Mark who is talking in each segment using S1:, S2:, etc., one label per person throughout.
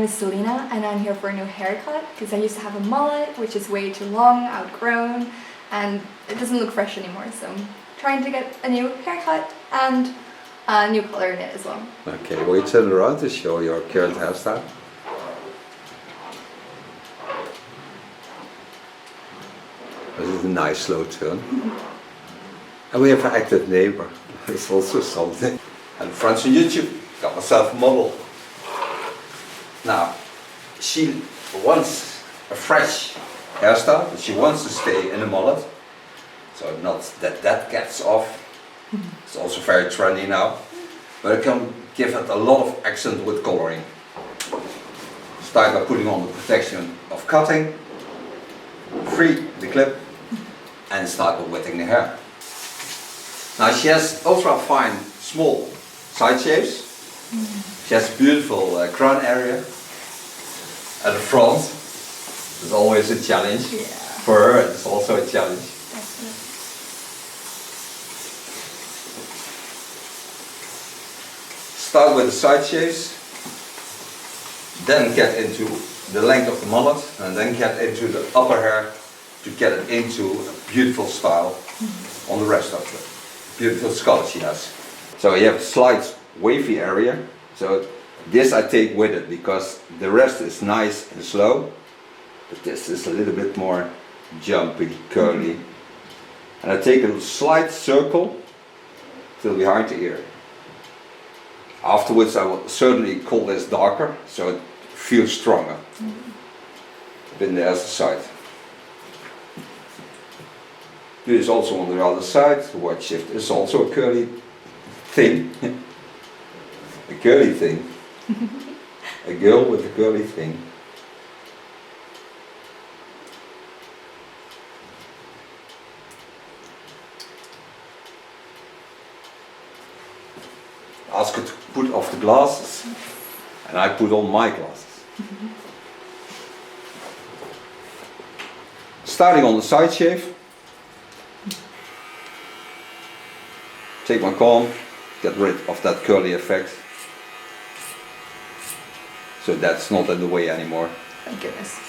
S1: is Selina and I'm here for a new haircut because I used to have a mullet which is way too long, outgrown, and it doesn't look fresh anymore, so I'm trying to get a new haircut and a new color in it as well.
S2: Okay, will you turn around to show your current hairstyle? This is a nice slow turn. And we have an active neighbor. It's also something. And friends on YouTube, got myself a model. Now, she wants a fresh hairstyle, but she wants to stay in a mullet. So not that gets off. It's also very trendy now. But I can give it a lot of accent with coloring. Start by putting on the protection of cutting, free the clip, and start by wetting the hair. Now she has ultra fine small side shapes. She has a beautiful crown area at the front. It's always a challenge.
S1: Yeah.
S2: For her it's also a challenge.
S1: Definitely.
S2: Start with the side shapes, then get into the length of the mullet, and then get into the upper hair to get it into a beautiful style on the rest of the beautiful skull she has. So you have a slight wavy area, so this I take with it because the rest is nice and slow, but this is a little bit more jumpy, curly. And I take a slight circle till behind the ear. Afterwards I will certainly call this darker, so it feels stronger. Then there's the side. Do this also on the other side. The white shift is also a curly thing. A curly thing. A girl with a curly thing. Ask her to put off the glasses, and I put on my glasses. Starting on the side shave, take my comb, get rid of that curly effect, so that's not in the way anymore.
S1: Thank goodness.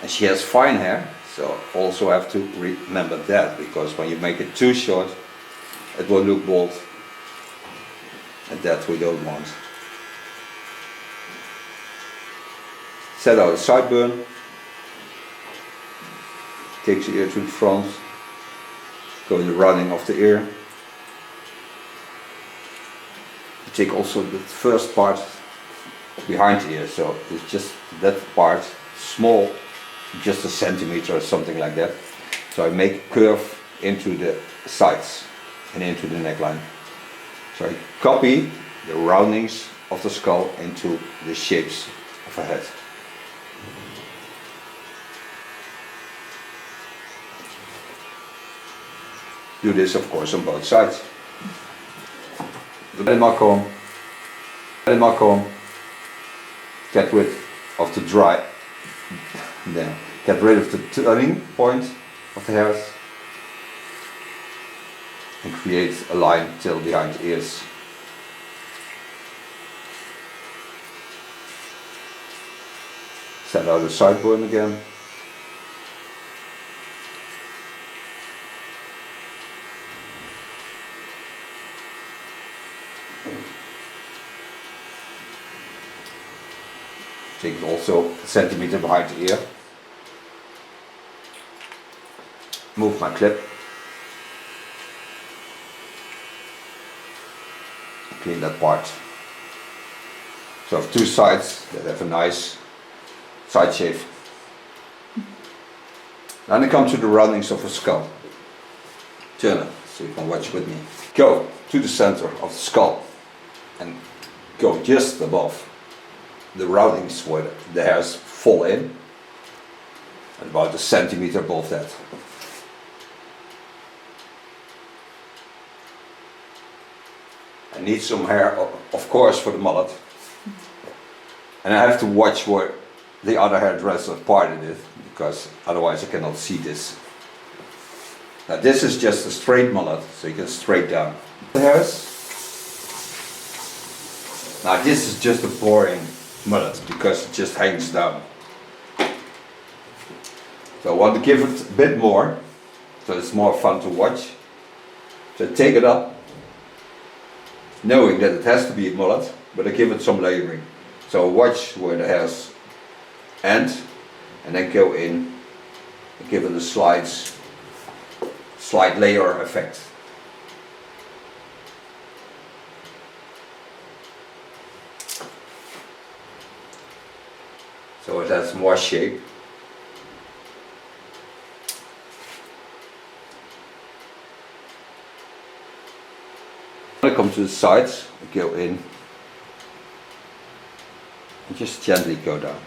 S2: And she has fine hair, so also have to remember that, because when you make it too short, it will look bald, and that we don't want. Set out a sideburn, takes the ear to the front, go in the running of the ear. You take also the first part behind the ear, so it's just that part, small, just a centimeter or something like that. So I make a curve into the sides and into the neckline. So I copy the roundings of the skull into the shapes of a head. Do this of course on both sides. Let my comb, get rid of the dry. Then get rid of the turning point of the hairs and create a line till behind the ears. Set out the sideburn again. Take it also a centimeter behind the ear. Move my clip. Clean that part. So I have two sides that have a nice side shave. Then I come to the roundings of the skull. Turn it so you can watch with me. Go to the center of the skull and go just above the roundings where the hairs fall in, and about a centimeter above that. I need some hair, of course, for the mullet, and I have to watch where the other hairdresser parted it, because otherwise I cannot see this. Now this is just a straight mullet, so you can straight down. The hairs. Now this is just a boring mullet because it just hangs down. So I want to give it a bit more, so it's more fun to watch. So I take it up, knowing that it has to be a mullet, but I give it some layering. So I watch where the hairs end, and then go in and give it a slight layer effect. So it has more shape. When I come to the sides, I go in and just gently go down.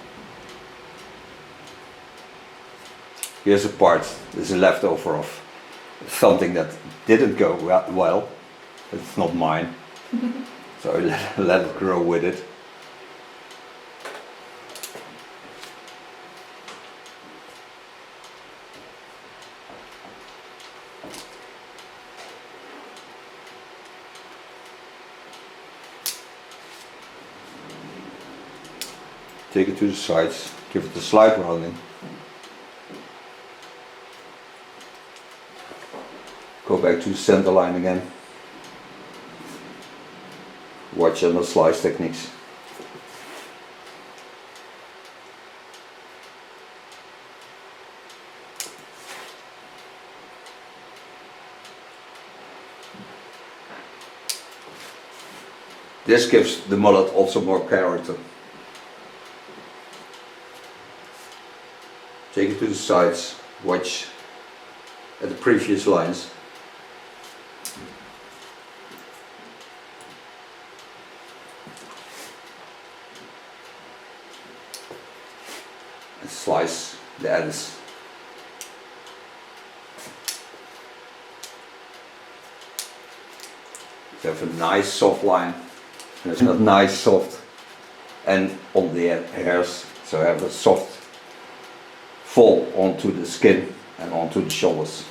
S2: Here's a part, there's a leftover of something that didn't go well. It's not mine, so I let it grow with it. Take it to the sides, give it a slight rounding. Go back to the center line again. Watch on the slice techniques. This gives the mullet also more character. Take it to the sides, watch at the previous lines. And slice the ends. You have a nice soft line. There's a nice soft end on the hairs, so I have a soft fall onto the skin and onto the shoulders.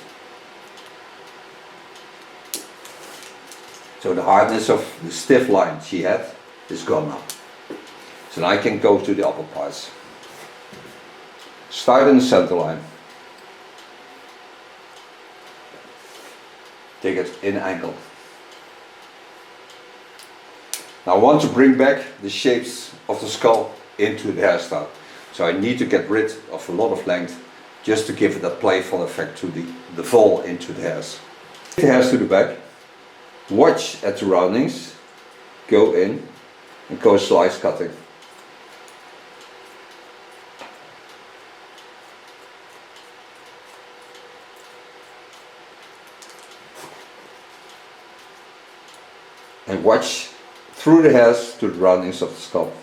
S2: So the hardness of the stiff line she had is gone now. So now I can go to the upper parts. Start in the center line. Take it in angle. Now I want to bring back the shapes of the skull into the hairstyle. So I need to get rid of a lot of length just to give it a playful effect to the fall into the hairs. The hairs to the back. Watch at the roundings. Go in and go slice cutting. And watch through the hairs to the roundings of the skull.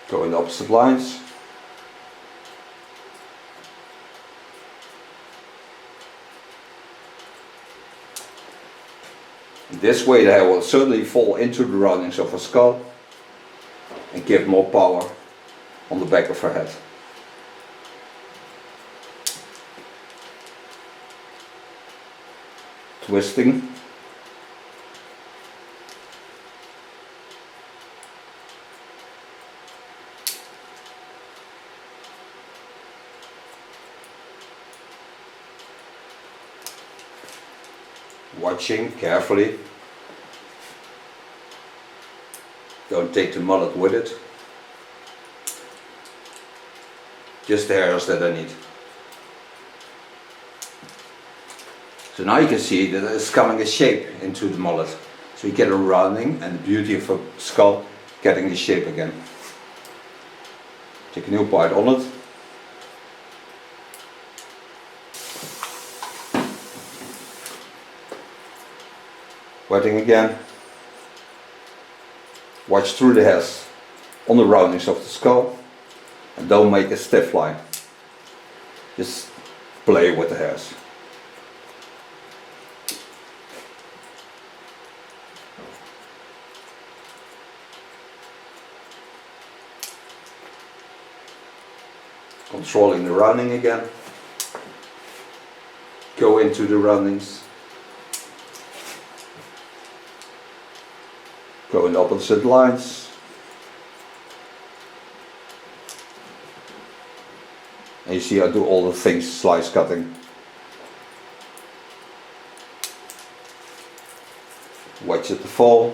S2: Go in the opposite lines. In this way the hair will certainly fall into the roundings of her skull and give more power on the back of her head. Twisting. Watching carefully. Don't take the mullet with it. Just the hairs that I need. So now you can see that it's coming a shape into the mullet. So you get a rounding and the beauty of a skull getting the shape again. Take a new part on it. Wetting again. Watch through the hairs on the roundings of the skull and don't make a stiff line. Just play with the hairs. Controlling the rounding again. Go into the roundings. Go in opposite lines. And you see I do all the things, slice cutting. Watch it fall.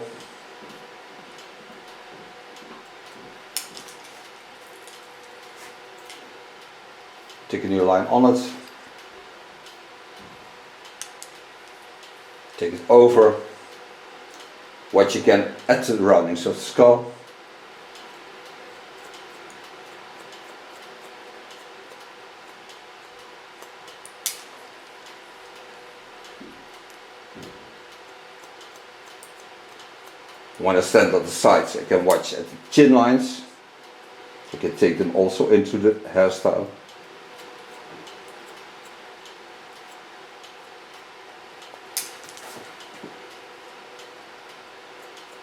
S2: Take a new line on it. Take it over. Watch again at the roundings of the skull. When I stand on the sides, I can watch at the chin lines. I can take them also into the hairstyle.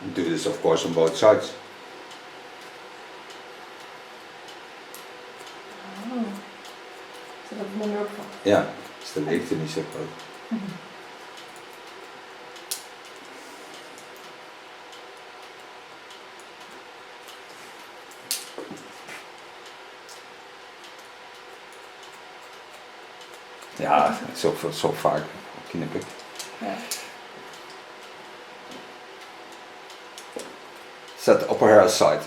S2: And do this of course on both sides.
S1: Oh. Så dat moet er ook van.
S2: Ja, is de leegte niet zo groot. Ja, zo vaak knip ik.
S1: Ja.
S2: Set the upper hair aside.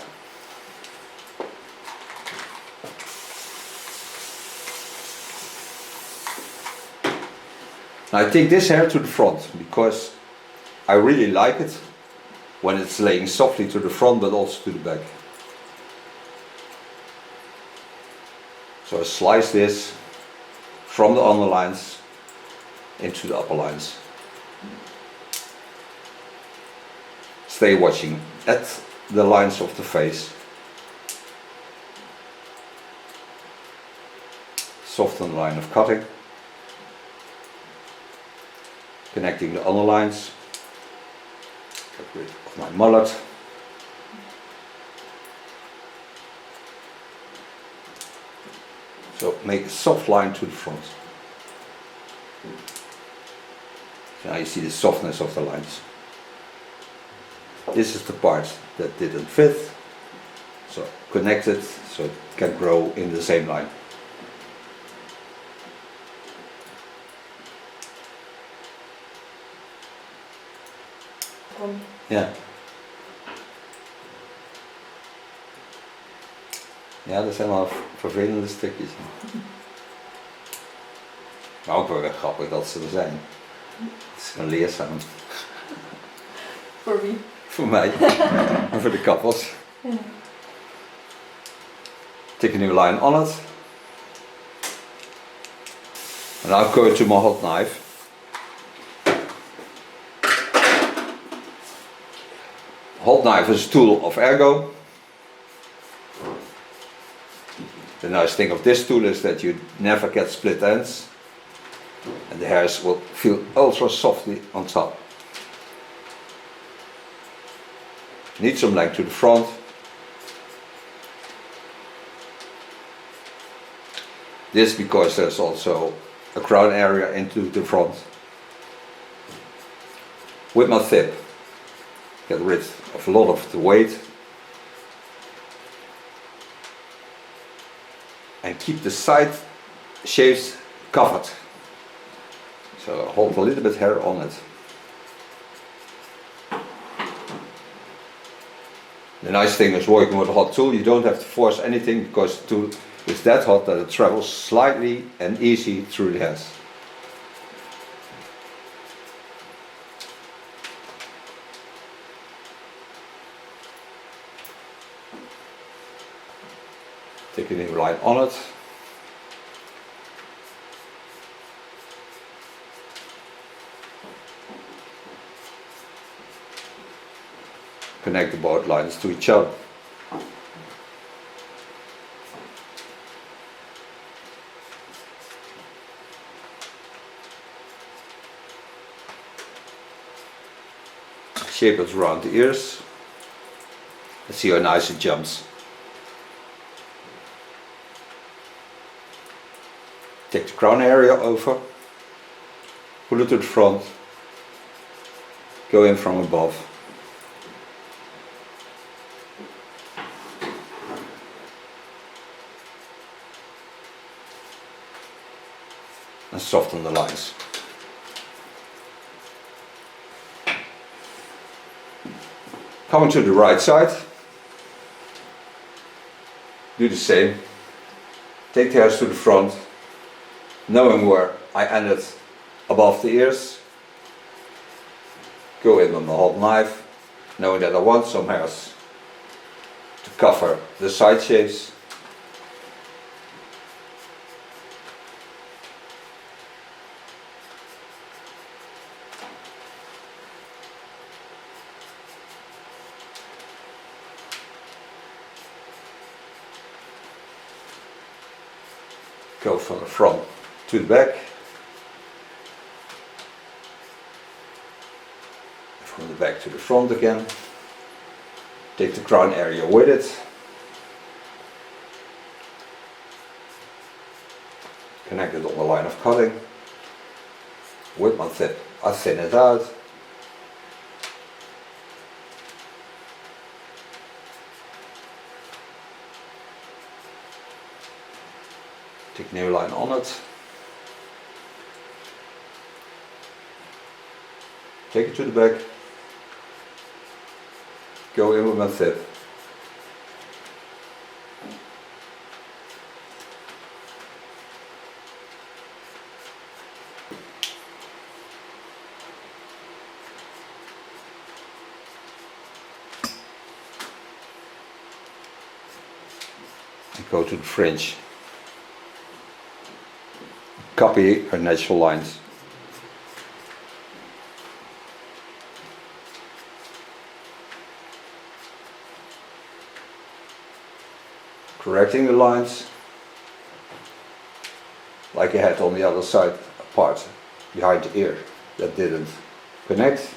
S2: Now I take this hair to the front because I really like it when it's laying softly to the front but also to the back. So I slice this from the underlines into the upper lines. Stay watching at the lines of the face. Soften line of cutting. Connecting the underlines. Get rid of my mullet. So make a soft line to the front. So now you see the softness of the lines. This is the part that didn't fit. So connect it so it can grow in the same line. Ja. Ja, dat zijn wel vervelende stukjes. Maar ook wel weer grappig dat ze er zijn. Het is een leerzaam.
S1: Voor wie?
S2: Voor mij. En voor de kappers.
S1: Ja.
S2: Take a new line on it. And now go to my hot knife. Hot knife is a tool of ergo. The nice thing of this tool is that you never get split ends and the hairs will feel ultra softly on top. Need some length to the front. This because there's also a crown area into the front. With my tip, get rid of a lot of the weight and keep the side shapes covered. So hold a little bit hair on it. The nice thing is working with a hot tool, you don't have to force anything because the tool is that hot that it travels slightly and easy through the hairs. Take a new line on it. Connect the both lines to each other. Shape it around the ears. Let's see how nice it jumps. Take the crown area over, pull it to the front, go in from above. And soften the lines. Coming to the right side, do the same. Take the hairs to the front, knowing where I ended above the ears. Go in on the hot knife, knowing that I want some hairs to cover the side shapes. Go from the front to the back, from the back to the front again. Take the crown area with it, connect it on the line of cutting. With my tip I thin it out. Take new line on it. Take it to the back. Go in with my tip. And go to the fringe. Copy her natural lines. Correcting the lines like I had on the other side part behind the ear that didn't connect.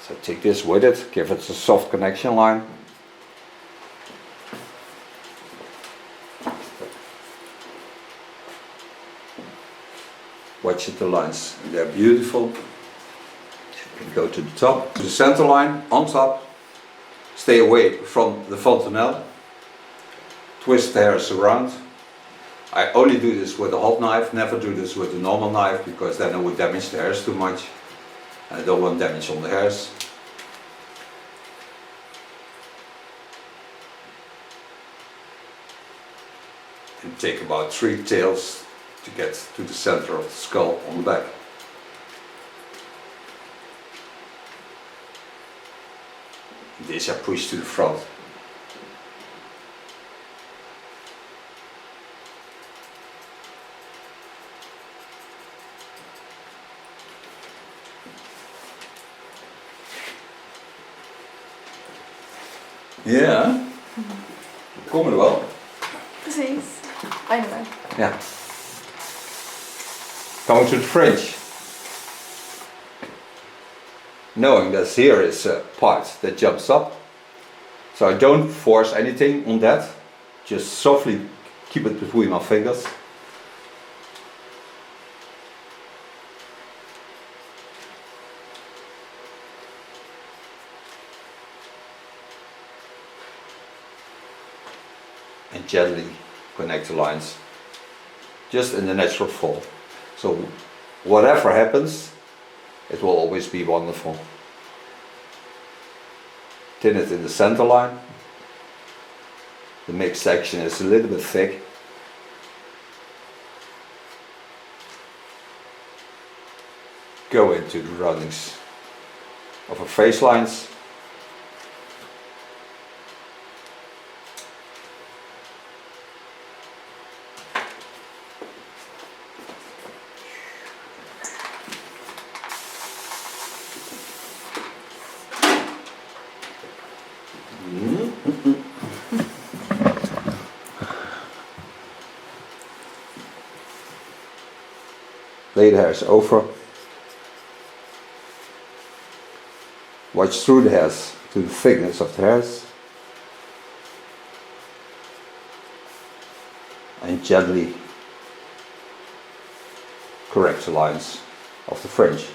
S2: So take this with it, give it a soft connection line. Watch the lines, they're beautiful. You can go to the top, to the center line, on top. Stay away from the fontanelle. Twist the hairs around. I only do this with a hot knife, never do this with a normal knife, because then I would damage the hairs too much. And I don't want damage on the hairs. And take about 3 tails to get to the center of the skull on the back. This I push to the front. Ja, kom er wel.
S1: Precies, eindelijk.
S2: Ja. Coming to the fringe. Knowing that here is a part that jumps up. So I don't force anything on that. Just softly keep it between my fingers. And gently connect the lines. Just in the natural fall. So whatever happens, it will always be wonderful. Thin it in the center line. The mixed section is a little bit thick. Go into the roundings of our face lines. Lay the hairs over. Watch through the hairs to the thickness of the hairs. And gently correct the lines of the fringe.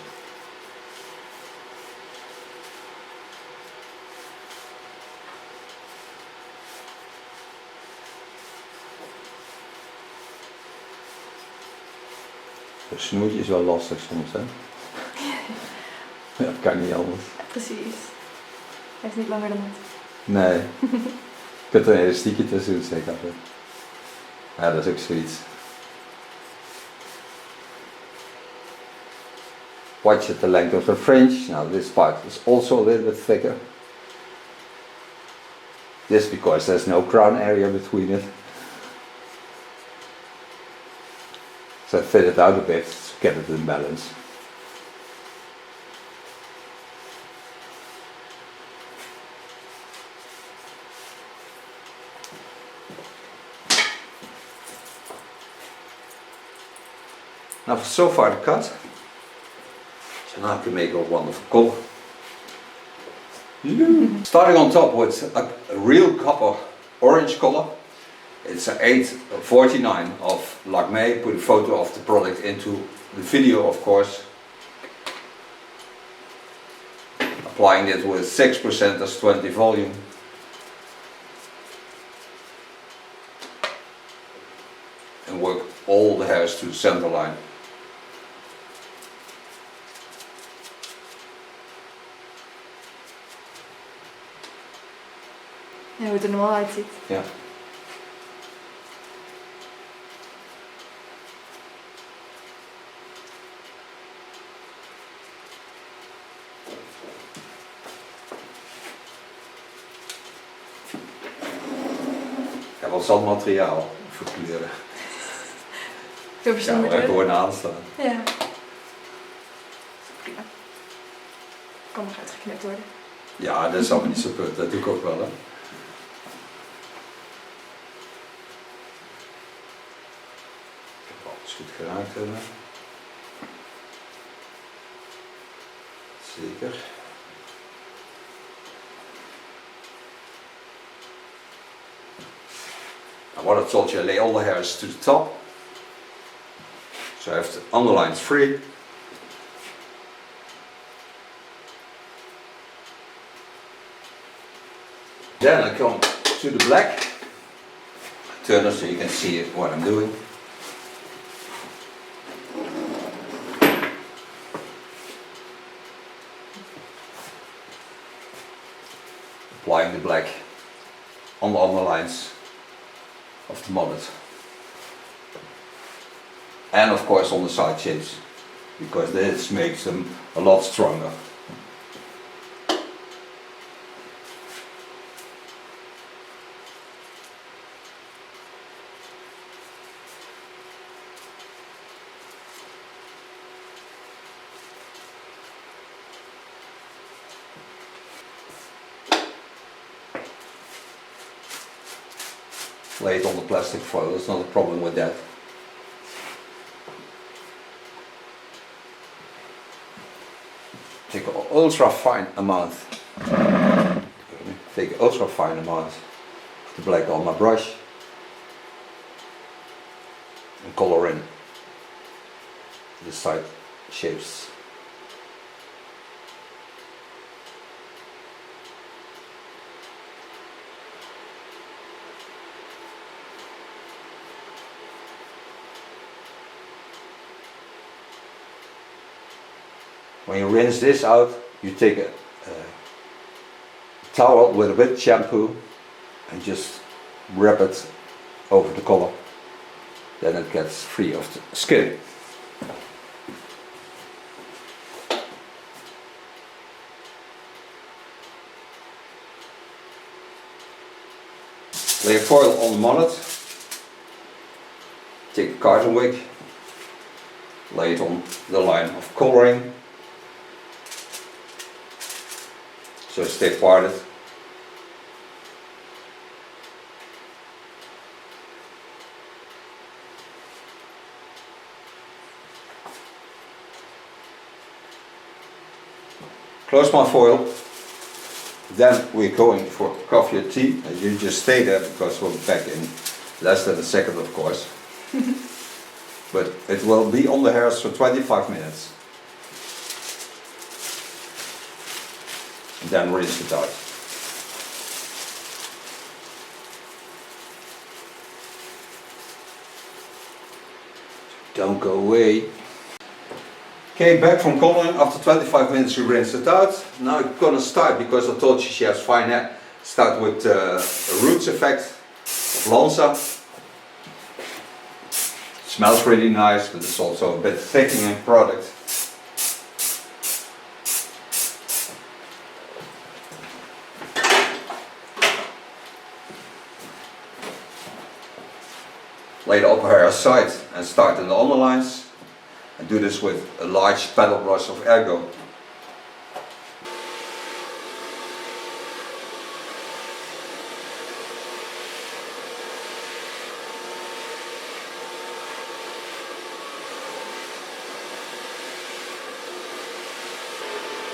S2: Een snoertje is wel lastig soms, hè? Dat kan niet anders.
S1: Precies. Hij is niet langer dan het.
S2: Nee. Je kunt er een elastiekje tussen doen, zeg ik altijd. Ja, dat is ook zoiets. Watch at the length of the fringe. Now this part is also a little bit thicker. This because there's no crown area between it. So I thin it out a bit to get it in balance. Now so far the cut. So now I can make a wonderful color. Starting on top with a real copper orange color. It's an 849 of Lakme. Put a photo of the product into the video, of course. Applying it with 6% as 20 volume. And work all the hairs to the center line.
S1: Ja, hoe het er normaal uitziet.
S2: Ja. Ja, wat is dat materiaal voor kleuren?
S1: Veel
S2: Ja,
S1: verschillende
S2: waar
S1: kleuren.
S2: gewoon aanstaan.
S1: Ja. Prima. Kan nog uitgeknipt worden.
S2: Ja, dat is allemaal niet zo put. Dat doe ik ook wel, hè. Alles goed geraakt hebben. Zeker. Now what I told you, I lay all the hairs to the top. So I have the underlines free. Then I come to the black. Turn it so you can see what I'm doing. Applying the black on the underlines of the mullet. And of course on the side shapes, because this makes them a lot stronger. Lay it on the plastic foil, there's not a problem with that. Take an ultra fine amount. Take an ultra fine amount of the black on my brush and color in the side shapes. When you rinse this out, you take a towel with a bit of shampoo and just wrap it over the color. Then it gets free of the skin. Lay a foil on the mullet. Take a carton wig. Lay it on the line of coloring. So stay parted. Close my foil. Then we're going for coffee or tea. And you just stay there because we'll be back in less than a second, of course. but it will be on the hairs for 25 minutes. And then rinse it out. Don't go away. Okay, back from coloring. After 25 minutes we rinse it out. Now I'm gonna start, because I told you she has fine hair, start with a roots effect of Lanza. Smells really nice, but it's also a bit thickening product. Lay the upper hair aside and start in the underlines. And do this with a large paddle brush of Ergo.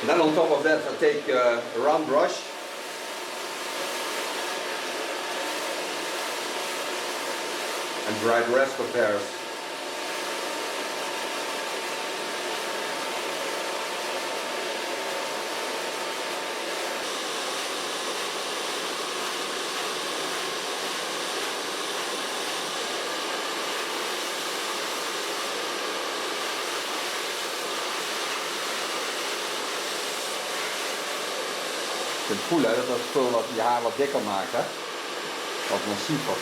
S2: And then on top of that I take a round brush and dry the rest of the hairs. Je kunt voelen dat dat spul wat je haar wat dikker maakt, hè? Wat massiever.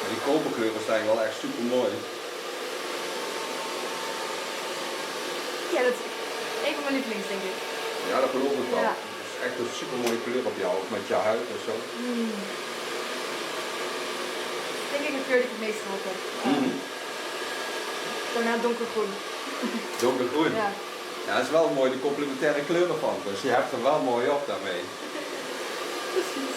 S2: Die koperkleuren zijn wel echt super mooi.
S1: Ja, dat is een van mijn lievelings, denk ik.
S2: Ja, dat geloof ik wel.
S1: Ja.
S2: Het is echt een super mooie kleur op jou, ook met je huid en zo.
S1: Denk ik een kleur die ik het meest gehad heb. Daarna donkergroen.
S2: Donkergroen?
S1: Ja.
S2: Ja, dat is wel mooi, de complementaire kleuren van. Dus je hebt er wel mooi op daarmee.
S1: Precies.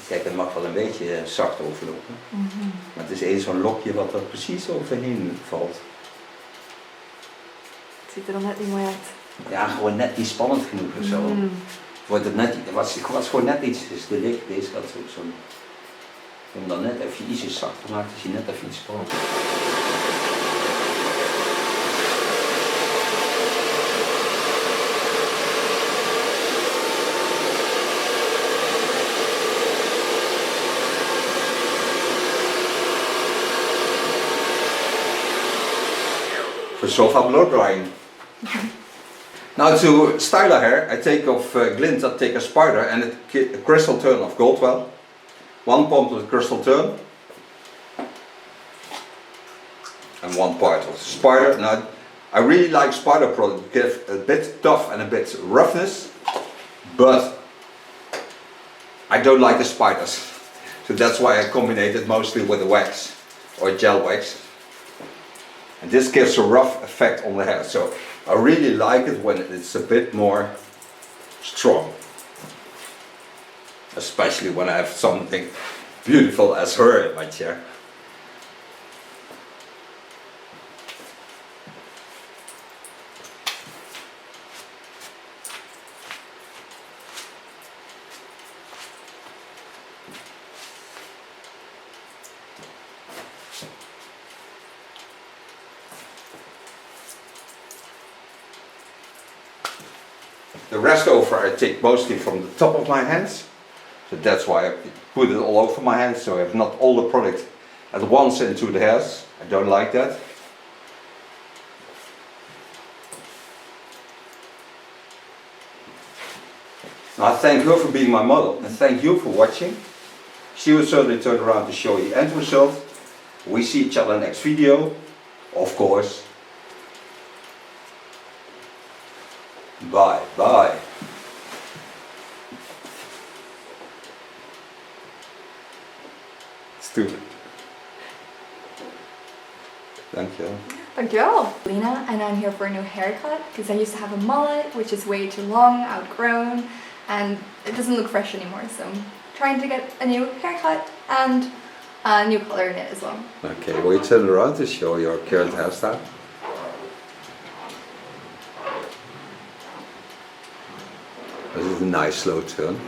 S2: Kijk, het mag wel een beetje zacht overlopen. Maar het is één zo'n lokje wat er precies overheen valt.
S1: Het ziet er dan net niet mooi uit.
S2: Ja, gewoon net niet spannend genoeg of zo. Wordt het net, was gewoon net iets te dik. Deze had ook zo'n... Om dan net even ietsje zachter te maken, is je net even iets spannend. For sofa blow drying. Now to style her hair, I take off glint, I take a spider and a crystal turn of Goldwell. One pump with crystal turn. And one part of the spider. Now I really like spider product, give a bit tough and a bit roughness, but I don't like the spiders. So that's why I combine it mostly with a wax or gel wax. And this gives a rough effect on the hair, so I really like it when it's a bit more strong. Especially when I have something beautiful as her in my chair. The rest over I take mostly from the top of my hands, so that's why I put it all over my hands, so I have not all the product at once into the hairs. I don't like that. I thank her for being my model and thank you for watching. She will certainly turn around to show you the end result. We see each other next video, of course. Bye bye. Stupid. Dankjewel.
S1: Dankjewel. Selina, and I'm here for a new haircut because I used to have a mullet which is way too long, outgrown, and it doesn't look fresh anymore, so I'm trying to get a new haircut and a new color in it as well.
S2: Okay, will you turn around to show your current hairstyle? This is a nice slow turn.